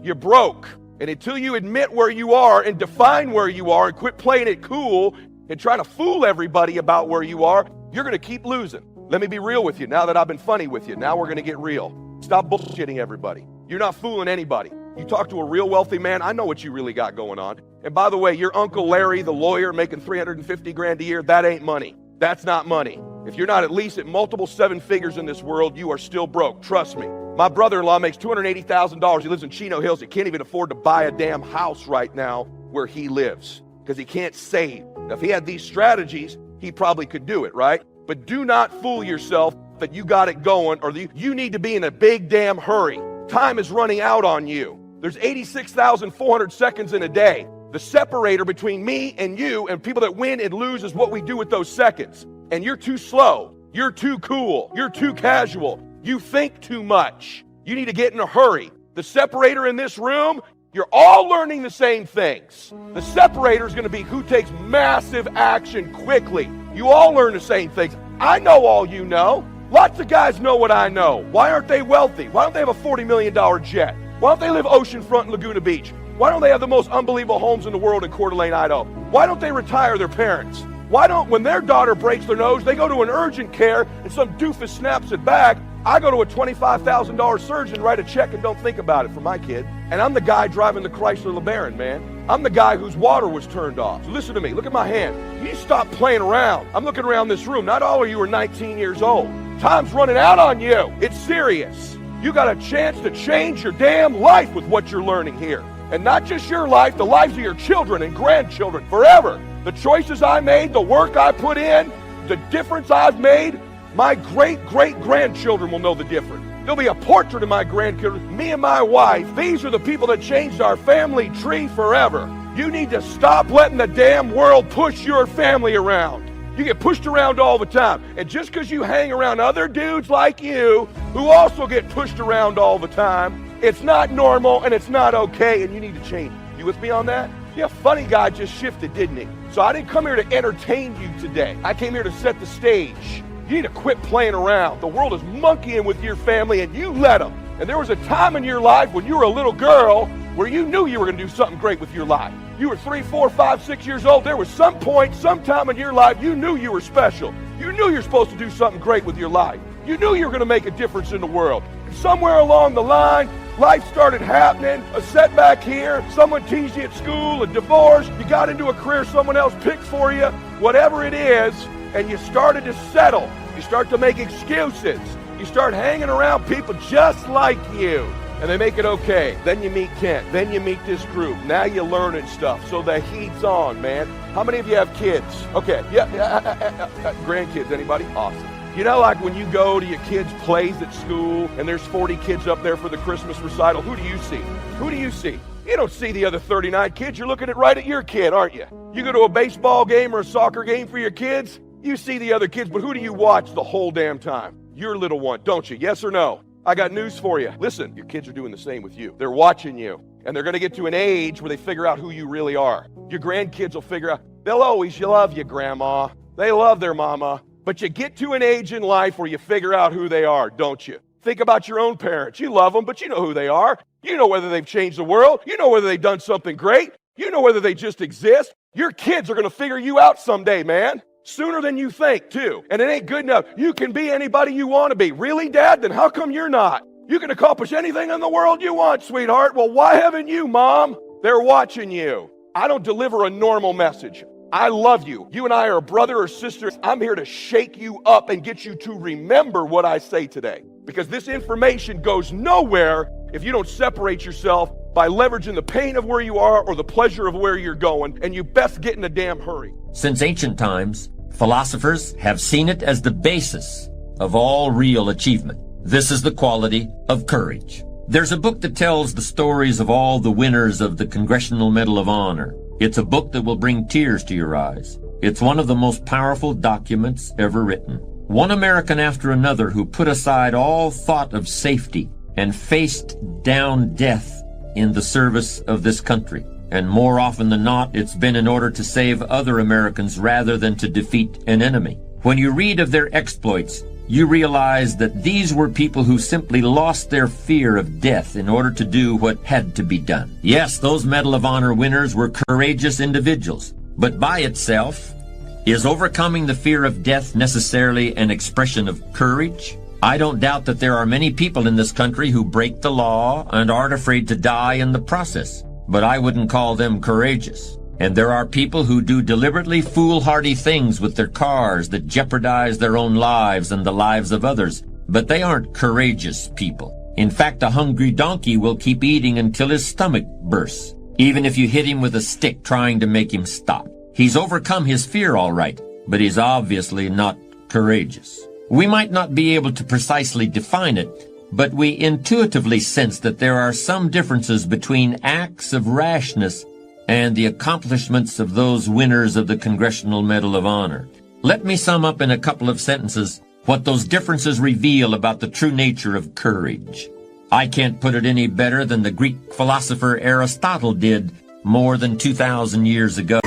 you're broke. And until you admit where you are and define where you are and quit playing it cool and trying to fool everybody about where you are, you're going to keep losing. Let me be real with you. Now that I've been funny with you, now we're going to get real. Stop bullshitting everybody. You're not fooling anybody. You talk to a real wealthy man, I know what you really got going on. And by the way, your Uncle Larry, the lawyer, making $350,000 a year, that ain't money. That's not money. If you're not at least at multiple seven figures in this world, you are still broke. Trust me. My brother-in-law makes $280,000. He lives in Chino Hills. He can't even afford to buy a damn house right now where he lives because he can't save. Now, if he had these strategies, he probably could do it, right? But do not fool yourself that you got it going or you need to be in a big damn hurry. Time is running out on you. There's 86,400 seconds in a day. The separator between me and you and people that win and lose is what we do with those seconds. And you're too slow. You're too cool. You're too casual. You think too much. You need to get in a hurry. The separator in this room, you're all learning the same things. The separator is going to be who takes massive action quickly. You all learn the same things. I know all you know. Lots of guys know what I know. Why aren't they wealthy? Why don't they have a $40 million jet? Why don't they live oceanfront in Laguna Beach? Why don't they have the most unbelievable homes in the world in Coeur d'Alene, Idaho? Why don't they retire their parents? Why don't, when their daughter breaks their nose, they go to an urgent care and some doofus snaps it back? I go to a $25,000 surgeon, write a check and don't think about it for my kid. And I'm the guy driving the Chrysler LeBaron, man. I'm the guy whose water was turned off. So listen to me, look at my hand. You stop playing around. I'm looking around this room. Not all of you are 19 years old. Time's running out on you. It's serious. You got a chance to change your damn life with what you're learning here. And not just your life, the lives of your children and grandchildren forever. The choices I made, the work I put in, the difference I've made, my great-great-grandchildren will know the difference. There'll be a portrait of my grandchildren, me and my wife. These are the people that changed our family tree forever. You need to stop letting the damn world push your family around. You get pushed around all the time. And just because you hang around other dudes like you who also get pushed around all the time, it's not normal and it's not okay and you need to change. You with me on that? Yeah, funny guy just shifted, didn't he? So I didn't come here to entertain you today. I came here to set the stage. You need to quit playing around. The world is monkeying with your family and you let them. And there was a time in your life when you were a little girl where you knew you were going to do something great with your life. You were 3, 4, 5, 6 years old. There was some point, some time in your life, you knew you were special. You knew you were supposed to do something great with your life. You knew you were going to make a difference in the world. And somewhere along the line, life started happening, a setback here, someone teased you at school, a divorce, you got into a career someone else picked for you, whatever it is, and you started to settle. You start to make excuses. You start hanging around people just like you. And they make it okay. Then you meet Kent. Then you meet this group. Now you're learning stuff. So the heat's on, man. How many of you have kids? Okay, grandkids, anybody? Awesome. You know, like when you go to your kids' plays at school and there's 40 kids up there for the Christmas recital, who do you see? Who do you see? You don't see the other 39 kids. You're looking right at your kid, aren't you? You go to a baseball game or a soccer game for your kids, you see the other kids, but who do you watch the whole damn time? Your little one, don't you? Yes or no? I got news for you. Listen, your kids are doing the same with you. They're watching you, and they're going to get to an age where they figure out who you really are. Your grandkids will figure out, they'll always love you, Grandma. They love their mama. But you get to an age in life where you figure out who they are, don't you? Think about your own parents. You love them, but you know who they are. You know whether they've changed the world. You know whether they've done something great. You know whether they just exist. Your kids are going to figure you out someday, man. Sooner than you think, too. And it ain't good enough. You can be anybody you want to be. Really, Dad? Then how come you're not? You can accomplish anything in the world you want, sweetheart. Well, why haven't you, Mom? They're watching you. I don't deliver a normal message. I love you. You and I are brother or sister. I'm here to shake you up and get you to remember what I say today. Because this information goes nowhere if you don't separate yourself by leveraging the pain of where you are or the pleasure of where you're going, and you best get in a damn hurry. Since ancient times, philosophers have seen it as the basis of all real achievement. This is the quality of courage. There's a book that tells the stories of all the winners of the Congressional Medal of Honor. It's a book that will bring tears to your eyes. It's one of the most powerful documents ever written. One American after another who put aside all thought of safety and faced down death in the service of this country. And more often than not, it's been in order to save other Americans rather than to defeat an enemy. When you read of their exploits, you realize that these were people who simply lost their fear of death in order to do what had to be done. Yes, those Medal of Honor winners were courageous individuals, but by itself, is overcoming the fear of death necessarily an expression of courage? I don't doubt that there are many people in this country who break the law and aren't afraid to die in the process, but I wouldn't call them courageous. And there are people who do deliberately foolhardy things with their cars that jeopardize their own lives and the lives of others, but they aren't courageous people. In fact, a hungry donkey will keep eating until his stomach bursts, even if you hit him with a stick trying to make him stop. He's overcome his fear all right, but he's obviously not courageous. We might not be able to precisely define it, but we intuitively sense that there are some differences between acts of rashness and the accomplishments of those winners of the Congressional Medal of Honor. Let me sum up in a couple of sentences what those differences reveal about the true nature of courage. I can't put it any better than the Greek philosopher Aristotle did more than 2,000 years ago.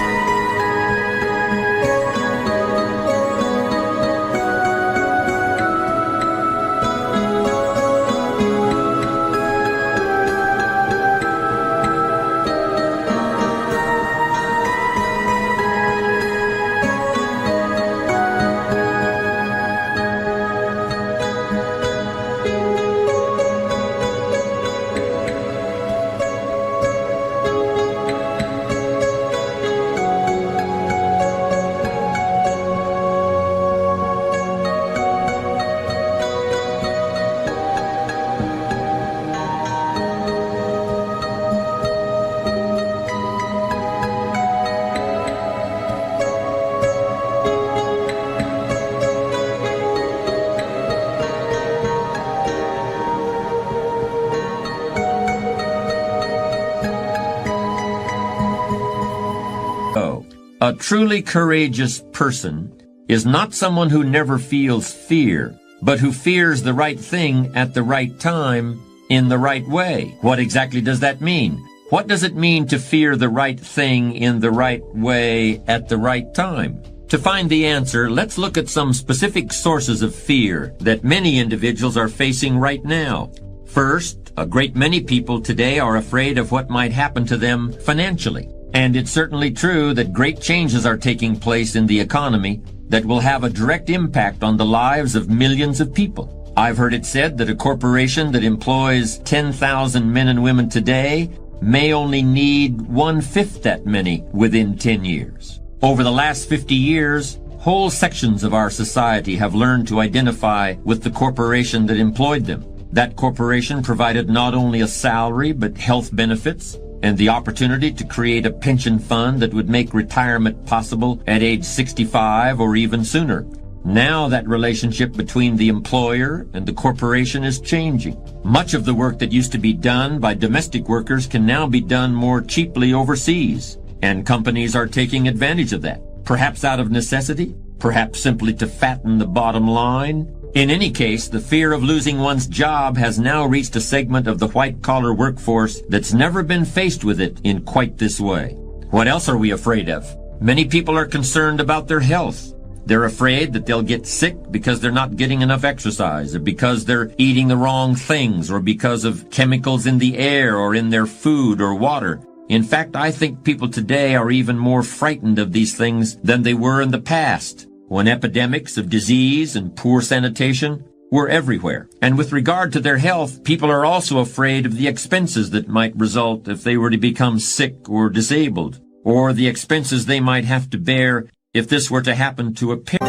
A truly courageous person is not someone who never feels fear, but who fears the right thing at the right time in the right way. What exactly does that mean? What does it mean to fear the right thing in the right way at the right time? To find the answer, let's look at some specific sources of fear that many individuals are facing right now. First, a great many people today are afraid of what might happen to them financially. And it's certainly true that great changes are taking place in the economy that will have a direct impact on the lives of millions of people. I've heard it said that a corporation that employs 10,000 men and women today may only need 1/5 that many within 10 years. Over the last 50 years, whole sections of our society have learned to identify with the corporation that employed them. That corporation provided not only a salary but health benefits, and the opportunity to create a pension fund that would make retirement possible at age 65 or even sooner. Now that relationship between the employer and the corporation is changing. Much of the work that used to be done by domestic workers can now be done more cheaply overseas, and companies are taking advantage of that, perhaps out of necessity, perhaps simply to fatten the bottom line. In any case, the fear of losing one's job has now reached a segment of the white-collar workforce that's never been faced with it in quite this way. What else are we afraid of? Many people are concerned about their health. They're afraid that they'll get sick because they're not getting enough exercise, or because they're eating the wrong things, or because of chemicals in the air or in their food or water. In fact, I think people today are even more frightened of these things than they were in the past, when epidemics of disease and poor sanitation were everywhere. And with regard to their health, people are also afraid of the expenses that might result if they were to become sick or disabled, or the expenses they might have to bear if this were to happen to a parent.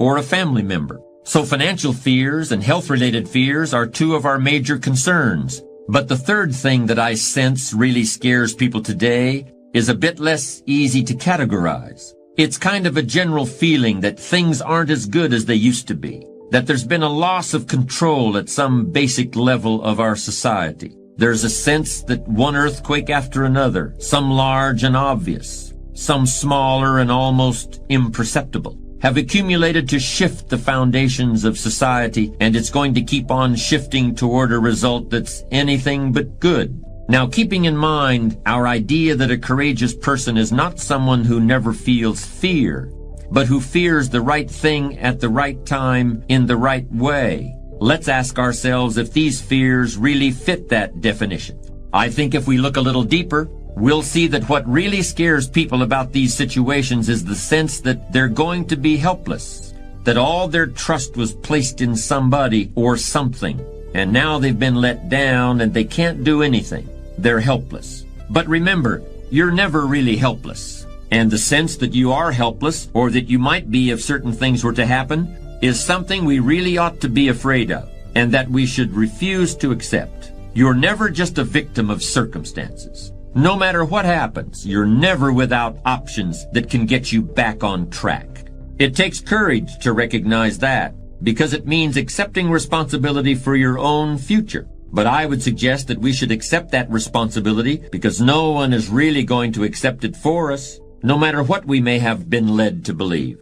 or a family member. So financial fears and health-related fears are two of our major concerns. But the third thing that I sense really scares people today is a bit less easy to categorize. It's kind of a general feeling that things aren't as good as they used to be, that there's been a loss of control at some basic level of our society. There's a sense that one earthquake after another, some large and obvious, some smaller and almost imperceptible, have accumulated to shift the foundations of society, and it's going to keep on shifting toward a result that's anything but good. Now, keeping in mind our idea that a courageous person is not someone who never feels fear, but who fears the right thing at the right time in the right way, let's ask ourselves if these fears really fit that definition. I think if we look a little deeper, we'll see that what really scares people about these situations is the sense that they're going to be helpless, that all their trust was placed in somebody or something, and now they've been let down and they can't do anything. They're helpless. But remember, you're never really helpless. And the sense that you are helpless, or that you might be if certain things were to happen, is something we really ought to be afraid of, and that we should refuse to accept. You're never just a victim of circumstances. No matter what happens, you're never without options that can get you back on track. It takes courage to recognize that, because it means accepting responsibility for your own future. But I would suggest that we should accept that responsibility because no one is really going to accept it for us, no matter what we may have been led to believe.